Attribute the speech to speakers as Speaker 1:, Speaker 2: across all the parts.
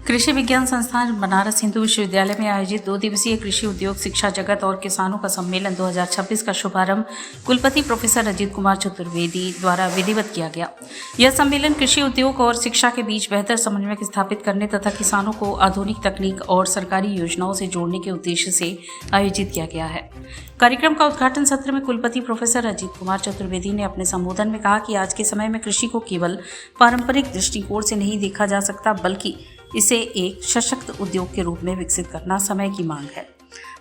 Speaker 1: कृषि विज्ञान संस्थान बनारस हिंदू विश्वविद्यालय में आयोजित 2 दिवसीय कृषि उद्योग शिक्षा जगत और किसानों का सम्मेलन 2026 का शुभारंभ कुलपति प्रोफेसर अजीत कुमार चतुर्वेदी द्वारा विधिवत किया गया। यह सम्मेलन कृषि उद्योग और शिक्षा के बीच बेहतर समन्वय स्थापित करने तथा किसानों को आधुनिक तकनीक और सरकारी योजनाओं से जोड़ने के उद्देश्य से आयोजित किया गया है। कार्यक्रम का उद्घाटन सत्र में कुलपति प्रोफेसर अजीत कुमार चतुर्वेदी ने अपने संबोधन में कहा कि आज के समय में कृषि को केवल पारंपरिक दृष्टिकोण से नहीं देखा जा सकता, बल्कि इसे एक सशक्त उद्योग के रूप में विकसित करना समय की मांग है।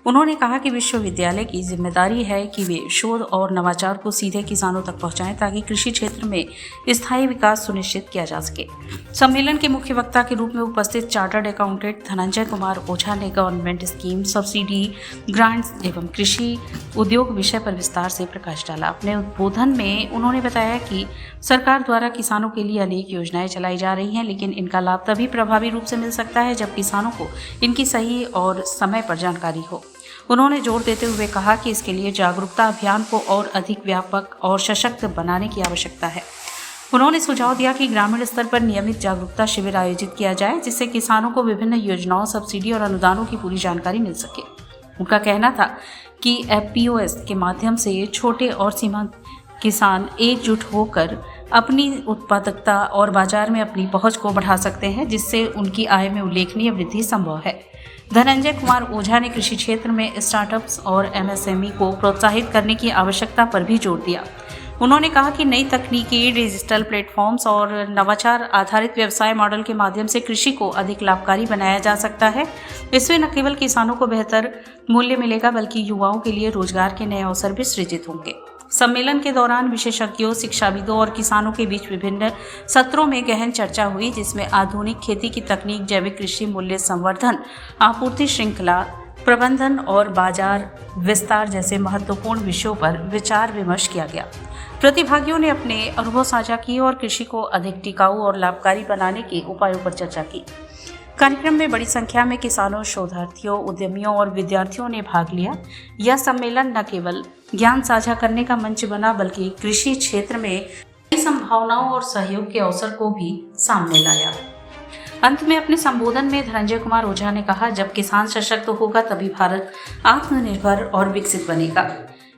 Speaker 1: उन्होंने कहा कि विश्वविद्यालय की जिम्मेदारी है कि वे शोध और नवाचार को सीधे किसानों तक पहुंचाएं ताकि कृषि क्षेत्र में स्थायी विकास सुनिश्चित किया जा सके। सम्मेलन के मुख्य वक्ता के रूप में उपस्थित चार्टर्ड अकाउंटेंट धनंजय कुमार ओझा ने गवर्नमेंट स्कीम, सब्सिडी, ग्रांट्स एवं कृषि उद्योग विषय पर विस्तार से प्रकाश डाला। अपने उद्बोधन में उन्होंने बताया कि सरकार द्वारा किसानों के लिए अनेक योजनाएं चलाई जा रही हैं, लेकिन इनका लाभ तभी प्रभावी रूप से मिल सकता है जब किसानों को इनकी सही और समय पर जानकारी हो। उन्होंने जोर देते हुए कहा कि इसके लिए जागरूकता अभियान को और अधिक व्यापक और सशक्त बनाने की आवश्यकता है। उन्होंने सुझाव दिया कि ग्रामीण स्तर पर नियमित जागरूकता शिविर आयोजित किया जाए, जिससे किसानों को विभिन्न योजनाओं, सब्सिडी और अनुदानों की पूरी जानकारी मिल सके। उनका कहना था कि FPOS के माध्यम से छोटे और सीमांत किसान एकजुट होकर अपनी उत्पादकता और बाजार में अपनी पहुंच को बढ़ा सकते हैं, जिससे उनकी आय में उल्लेखनीय वृद्धि संभव है। धनंजय कुमार ओझा ने कृषि क्षेत्र में स्टार्टअप्स और MSME को प्रोत्साहित करने की आवश्यकता पर भी जोर दिया। उन्होंने कहा कि नई तकनीकी, डिजिटल प्लेटफॉर्म्स और नवाचार आधारित व्यवसाय मॉडल के माध्यम से कृषि को अधिक लाभकारी बनाया जा सकता है। इससे न केवल किसानों को बेहतर मूल्य मिलेगा, बल्कि युवाओं के लिए रोजगार के नए अवसर भी सृजित होंगे। सम्मेलन के दौरान विशेषज्ञों, शिक्षाविदों और किसानों के बीच विभिन्न सत्रों में गहन चर्चा हुई, जिसमें आधुनिक खेती की तकनीक, जैविक कृषि, मूल्य संवर्धन, आपूर्ति श्रृंखला प्रबंधन और बाजार विस्तार जैसे महत्वपूर्ण विषयों पर विचार विमर्श किया गया। प्रतिभागियों ने अपने अनुभव साझा किए और कृषि को अधिक टिकाऊ और लाभकारी बनाने के उपायों पर चर्चा की। कार्यक्रम में बड़ी संख्या में किसानों, शोधार्थियों, उद्यमियों और विद्यार्थियों ने भाग लिया। यह सम्मेलन न केवल ज्ञान साझा करने का मंच बना, बल्कि कृषि क्षेत्र में नई संभावनाओं और सहयोग के अवसर को भी सामने लाया। अंत में अपने संबोधन में धनंजय कुमार ओझा ने कहा, जब किसान सशक्त होगा तभी भारत आत्मनिर्भर और विकसित बनेगा।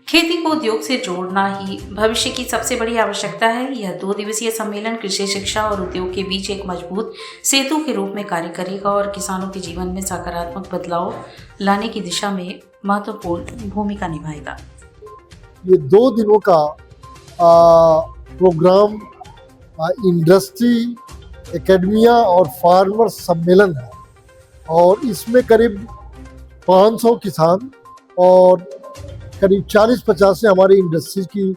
Speaker 1: खेती को उद्योग से जोड़ना ही भविष्य की सबसे बड़ी आवश्यकता है। यह 2 दिवसीय सम्मेलन कृषि, शिक्षा और उद्योग के बीच एक मजबूत सेतु के रूप में कार्य करेगा और किसानों के जीवन में सकारात्मक बदलाव लाने की दिशा में महत्वपूर्ण भूमिका निभाएगा।
Speaker 2: ये 2 दिनों का प्रोग्राम इंडस्ट्री, एकेडमिया और फार्मर सम्मेलन है और इसमें करीब 500 किसान और करीब 40-50 से हमारी इंडस्ट्री की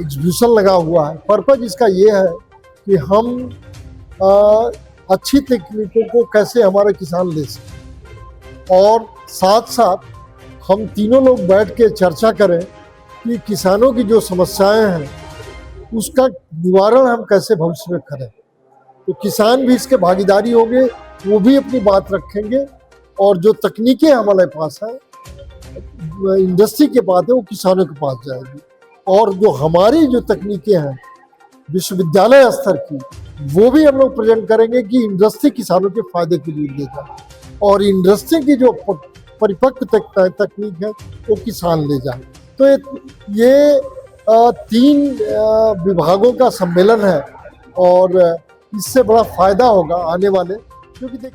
Speaker 2: एग्जीबिशन लगा हुआ है। पर्पज इसका ये है कि हम अच्छी तकनीकों को कैसे हमारे किसान ले सकें और साथ साथ हम तीनों लोग बैठ के चर्चा करें कि किसानों की जो समस्याएं हैं उसका निवारण हम कैसे भविष्य में करें। तो किसान भी इसके भागीदारी होंगे, वो भी अपनी बात रखेंगे और जो तकनीकें हमारे पास है, इंडस्ट्री के पास है, वो किसानों के पास जाएगी और जो हमारी जो तकनीकें हैं विश्वविद्यालय स्तर की, वो भी हम लोग प्रेजेंट करेंगे कि इंडस्ट्री किसानों के फायदे के लिए ले जाए और इंडस्ट्री की जो परिपक्व तकनीक है वो किसान ले जाए। तो ये 3 विभागों का सम्मेलन है और इससे बड़ा फायदा होगा आने वाले, क्योंकि देखिए